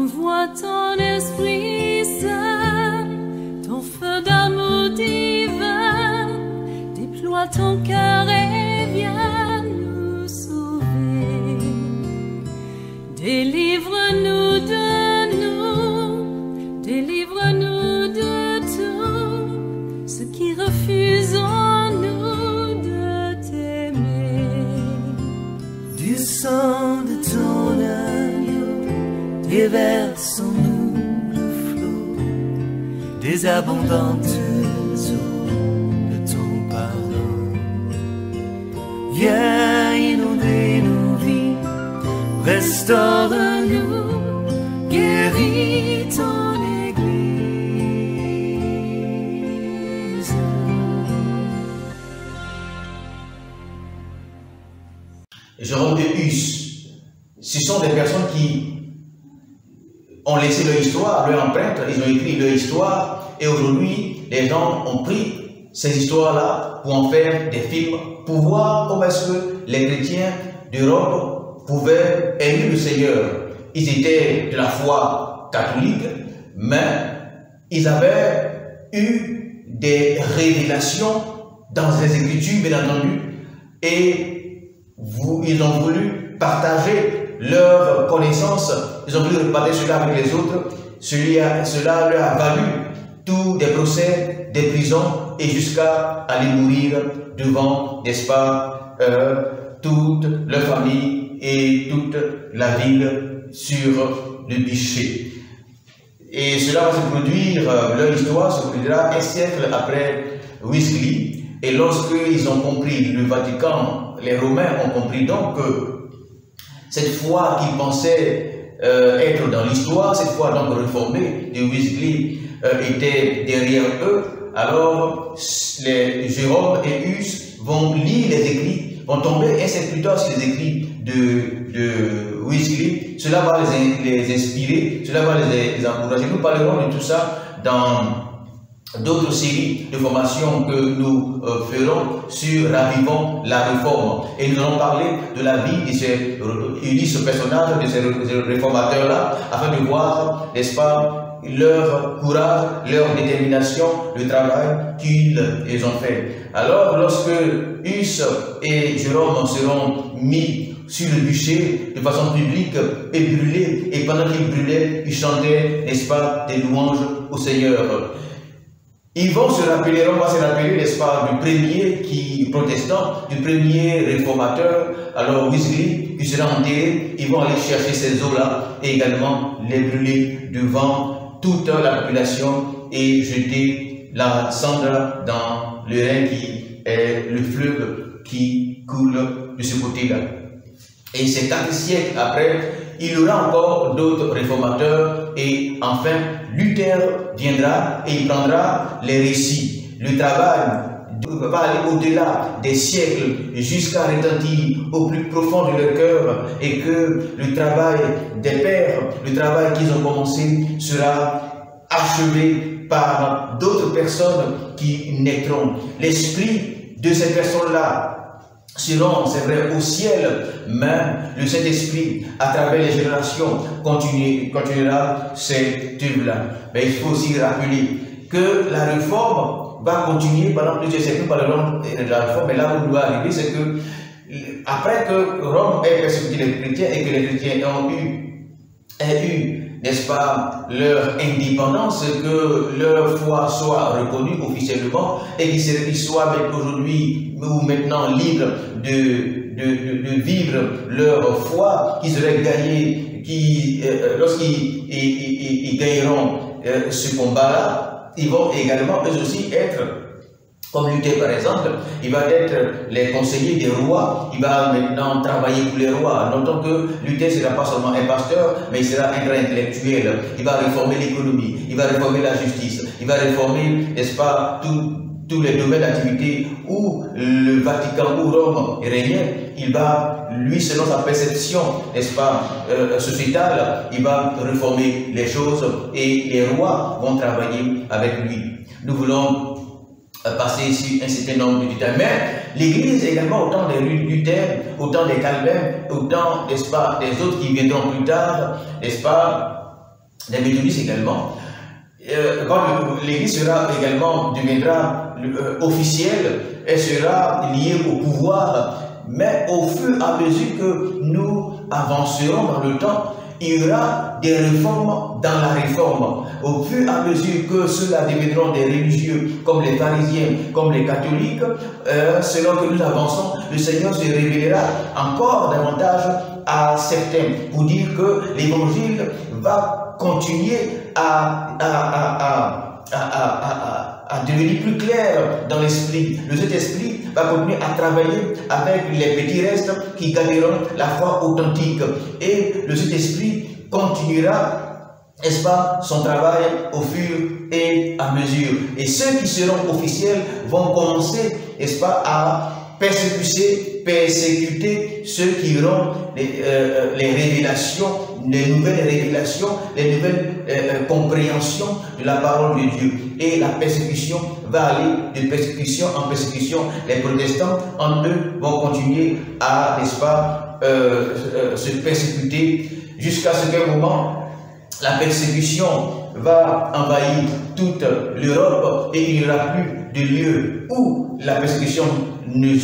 Envoie ton Esprit Saint, ton feu d'amour divin, déploie ton cœur et viens nous sauver. Délivre-nous de nous, délivre-nous de tout ce qui refuse en nous de t'aimer. Du sang de ton agneau, déverse en nous le flot des abondantes eaux de ton pardon. Viens inonder nos vies, restaure-nous, guéris ton Église. Jérôme et Hus, ce sont des personnes qui ont laissé leur histoire, leur empreinte, ils ont écrit leur histoire, et aujourd'hui, les gens ont pris ces histoires-là pour en faire des films, pour voir comment est-ce que les chrétiens d'Europe pouvaient aimer le Seigneur. Ils étaient de la foi catholique, mais ils avaient eu des révélations dans les Écritures, bien entendu, et ils ont voulu partager leur connaissance, ils ont voulu partager cela avec les autres. Cela leur a valu tous des procès, des prisons, et jusqu'à aller mourir devant, n'est-ce pas, toute leur famille et toute la ville sur le bûcher. Et cela va se produire, leur histoire se produira un siècle après Wesley. Et lorsqu'ils ont compris, le Vatican, les Romains ont compris donc que cette foi qu'ils pensaient être dans l'histoire, cette foi donc réformée de Wesley était derrière eux, alors les Jérôme et Hus vont lire les écrits, vont tomber un siècle plus tard sur les écrits de Wesley. Cela va les inspirer, cela va les encourager. Nous parlerons de tout ça dans d'autres séries de formations que nous ferons sur Ravivons la réforme. Et nous allons parler de la vie de ces illustres personnages, de ces réformateurs-là, afin de voir, n'est-ce pas, leur courage, leur détermination, le travail qu'ils ont fait. Alors, lorsque Hus et Jérôme seront mis sur le bûcher de façon publique et brûlés, et pendant qu'ils brûlaient, ils chantaient, n'est-ce pas, des louanges au Seigneur. Ils vont se rappeler, on va se rappeler, n'est-ce pas, du premier protestant, du premier réformateur. Alors Wesley, il sera enterré, ils vont aller chercher ces eaux-là et également les brûler devant toute la population et jeter la cendre dans le Rhin qui est le fleuve qui coule de ce côté-là. Et c'est 4 siècles après, il y aura encore d'autres réformateurs et enfin Luther viendra et il prendra les récits. Le travail va aller au-delà des siècles jusqu'à retentir au plus profond de leur cœur et que le travail des pères, le travail qu'ils ont commencé sera achevé par d'autres personnes qui naîtront. L'esprit de ces personnes-là seront, c'est vrai, au ciel, mais le Saint-Esprit, à travers les générations, continuera cette œuvre-là. Mais il faut aussi rappeler que la réforme va continuer pendant plusieurs siècles. Nous parlerons de la réforme, mais là où nous va arriver, c'est que après que Rome ait persécuté les chrétiens et que les chrétiens aient eu, n'est-ce pas, leur indépendance, que leur foi soit reconnue officiellement et qu'ils soient aujourd'hui ou maintenant libres de vivre leur foi, qu'ils seraient gagnés, lorsqu'ils gagneront ce combat-là, ils vont également eux aussi être, comme Luther par exemple, il va être les conseillers des rois, il va maintenant travailler pour les rois. Notons que Luther ne sera pas seulement un pasteur, mais il sera un grand intellectuel. Il va réformer l'économie, il va réformer la justice, il va réformer, n'est-ce pas, tous les domaines d'activité où le Vatican ou Rome régnait. Il va, lui, selon sa perception, n'est-ce pas, sociétale, il va réformer les choses et les rois vont travailler avec lui. Nous voulons passer ici un certain nombre de détails. Mais l'Église également, autant des Luther, autant des Calvin, autant, n'est-ce pas, des autres qui viendront plus tard, n'est-ce pas, des méthodistes également. Quand l'Église deviendra officielle, elle sera liée au pouvoir, mais au fur et à mesure que nous avancerons dans le temps, il y aura des réformes dans la réforme. Au fur et à mesure que ceux-là deviendront des religieux, comme les pharisiens, comme les catholiques, selon que nous avançons, le Seigneur se révélera encore davantage à certains, pour dire que l'Évangile va continuer à devenir plus clair dans l'esprit. Le Saint-Esprit va continuer à travailler avec les petits restes qui gagneront la foi authentique. Et le Saint-Esprit continuera, n'est-ce pas, son travail au fur et à mesure. Et ceux qui seront officiels vont commencer, n'est-ce pas, à persécuter ceux qui auront les révélations, les nouvelles révélations, les nouvelles compréhensions de la parole de Dieu. Et la persécution va aller de persécution en persécution. Les protestants, en eux, vont continuer à, n'est-ce pas, se persécuter jusqu'à ce qu'à un moment, la persécution va envahir toute l'Europe et il n'y aura plus de lieu où la persécution ne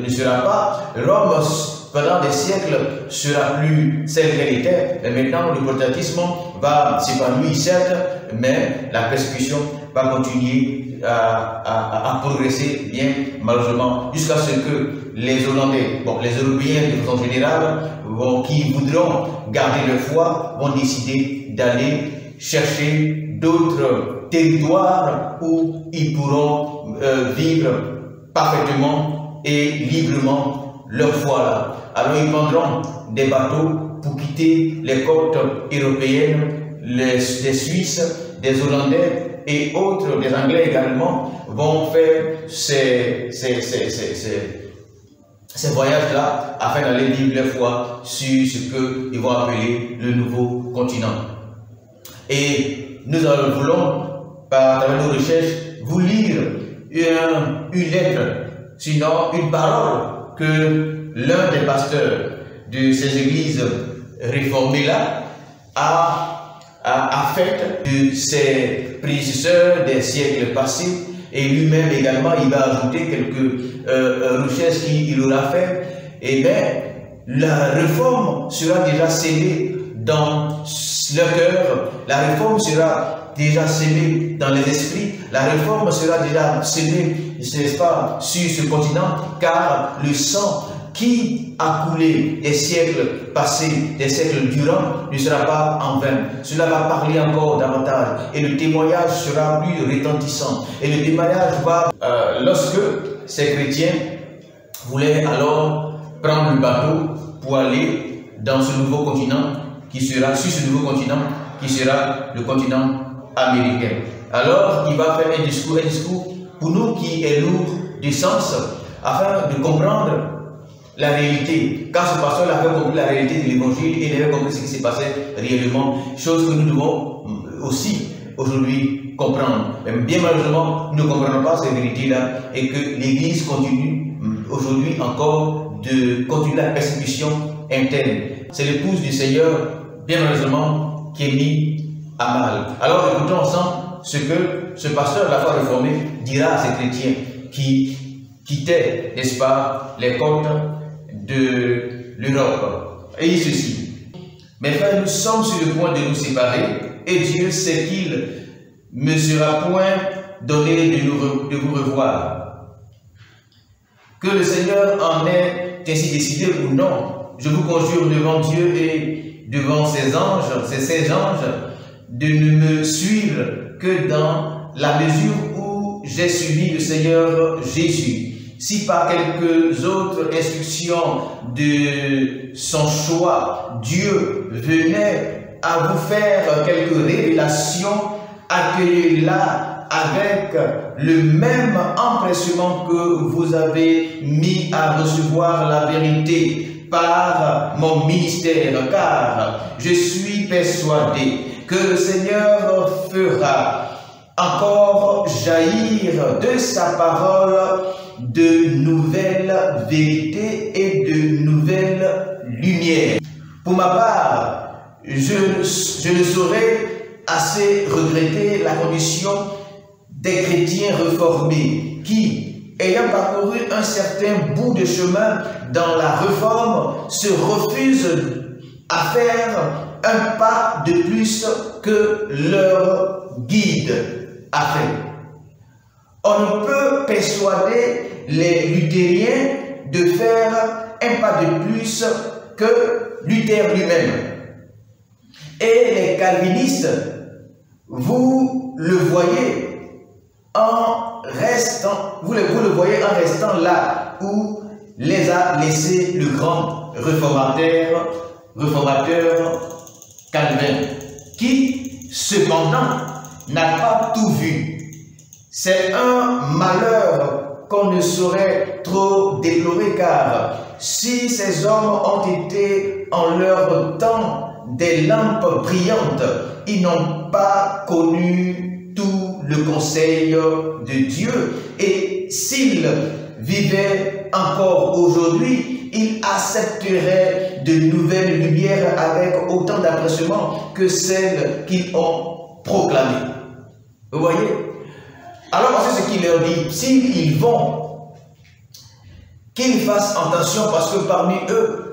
sera pas. Rome, pendant des siècles, sera plus celle qu'elle était. Et maintenant, le protestantisme va s'épanouir, certes, mais la persécution va continuer à progresser, bien malheureusement, jusqu'à ce que les Hollandais, bon, les Européens de façon générale, qui voudront garder leur foi, vont décider d'aller chercher d'autres territoires où ils pourront vivre parfaitement et librement leur foi là. Alors ils prendront des bateaux pour quitter les côtes européennes, les Suisses, des Hollandais et autres, des Anglais également, vont faire ces voyages-là afin d'aller vivre leur foi sur ce qu'ils vont appeler le nouveau continent. Et nous voulons, par nos recherches, vous lire une lettre, sinon une parole que l'un des pasteurs de ces églises réformées-là a faite de ses prédécesseurs des siècles passés, et lui-même également il va ajouter quelques recherches qu'il aura fait. Et bien la réforme sera déjà scellée dans leur cœur, la réforme sera déjà scellée dans les esprits, la réforme sera déjà scellée, n'est-ce pas, sur ce continent, car le sang qui a coulé des siècles passés, des siècles durant, ne sera pas en vain. Cela va parler encore davantage et le témoignage sera plus retentissant. Et le témoignage va, lorsque ces chrétiens voulaient alors prendre le bateau pour aller dans ce nouveau continent qui sera, sur ce nouveau continent qui sera le continent américain. Alors il va faire un discours pour nous qui est lourd de sens, afin de comprendre la réalité, car ce pasteur avait compris la réalité de l'évangile et il avait compris ce qui s'est passé réellement, chose que nous devons aussi aujourd'hui comprendre. Mais bien malheureusement, nous ne comprenons pas ces vérités-là et que l'Église continue aujourd'hui encore de continuer la persécution interne. C'est l'épouse du Seigneur, bien malheureusement, qui est mise à mal. Alors écoutons ensemble ce que ce pasteur de la foi réformée dira à ces chrétiens qui quittaient, n'est-ce pas, les côtes de l'Europe. Et il dit ceci: mes frères, nous sommes sur le point de nous séparer, et Dieu sait qu'il ne sera point donné de vous revoir. Que le Seigneur en ait ainsi décidé ou non, je vous conjure devant Dieu et devant ses anges, de ne me suivre que dans la mesure où j'ai suivi le Seigneur Jésus. Si par quelques autres instructions de son choix, Dieu venait à vous faire quelques révélations, accueillez-la avec le même empressement que vous avez mis à recevoir la vérité par mon ministère, car je suis persuadé que le Seigneur fera encore jaillir de sa parole de nouvelles vérités et de nouvelles lumières. Pour ma part, je ne saurais assez regretté la condition des chrétiens réformés qui, ayant parcouru un certain bout de chemin dans la réforme, se refusent à faire un pas de plus que leur guide a fait. On ne peut persuader les luthériens de faire un pas de plus que Luther lui-même. Et les calvinistes, vous le voyez en restant, vous le voyez en restant là où les a laissés le grand réformateur Calvin, qui cependant n'a pas tout vu. C'est un malheur qu'on ne saurait trop déplorer, car si ces hommes ont été en leur temps des lampes brillantes, ils n'ont pas connu tout le conseil de Dieu, et s'ils vivaient encore aujourd'hui, ils accepteraient de nouvelles lumières avec autant d'empressement que celles qu'ils ont proclamées. Vous voyez? Alors c'est ce qu'il leur dit, s'ils vont, qu'ils fassent attention, parce que parmi eux,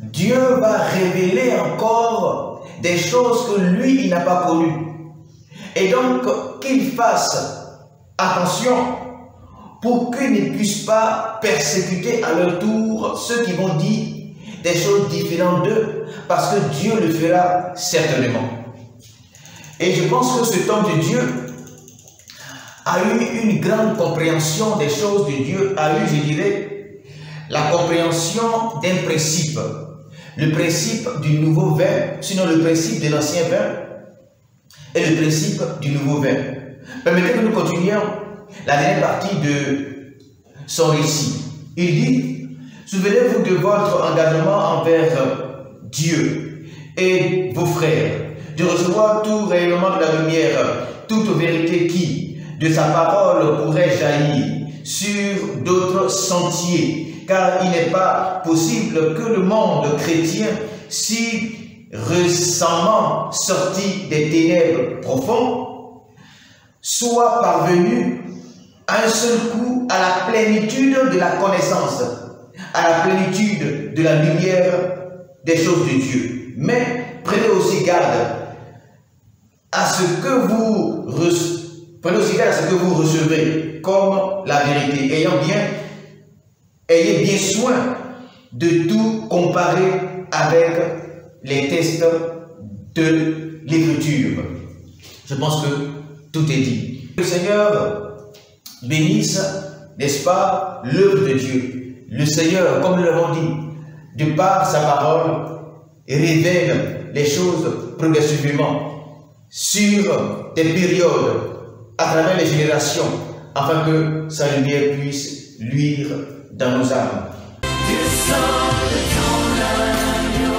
Dieu va révéler encore des choses que lui, il n'a pas connues. Et donc, qu'ils fassent attention pour qu'ils ne puissent pas persécuter à leur tour ceux qui vont dire des choses différentes d'eux, parce que Dieu le fera certainement. Et je pense que cet homme de Dieu a eu une grande compréhension des choses de Dieu, a eu, je dirais, la compréhension d'un principe. Le principe du nouveau vin, sinon le principe de l'ancien vin, et le principe du nouveau vin. Permettez que nous continuions la dernière partie de son récit. Il dit, souvenez-vous de votre engagement envers Dieu et vos frères, de recevoir tout rayonnement de la lumière, toute vérité qui, de sa parole, pourrait jaillir sur d'autres sentiers, car il n'est pas possible que le monde chrétien, si récemment sorti des ténèbres profondes, soit parvenu à un seul coup à la plénitude de la connaissance, à la plénitude de la lumière des choses de Dieu. Mais prenez aussi garde à ce que vous recevez comme la vérité, ayez bien soin de tout comparer avec les textes de l'Écriture. Je pense que tout est dit. Que le Seigneur bénisse, n'est-ce pas, l'œuvre de Dieu. Le Seigneur, comme nous l'avons dit, de par sa parole, révèle les choses progressivement sur des périodes, à travers les générations, afin que sa lumière puisse luire dans nos âmes. Du sang de ton agneau,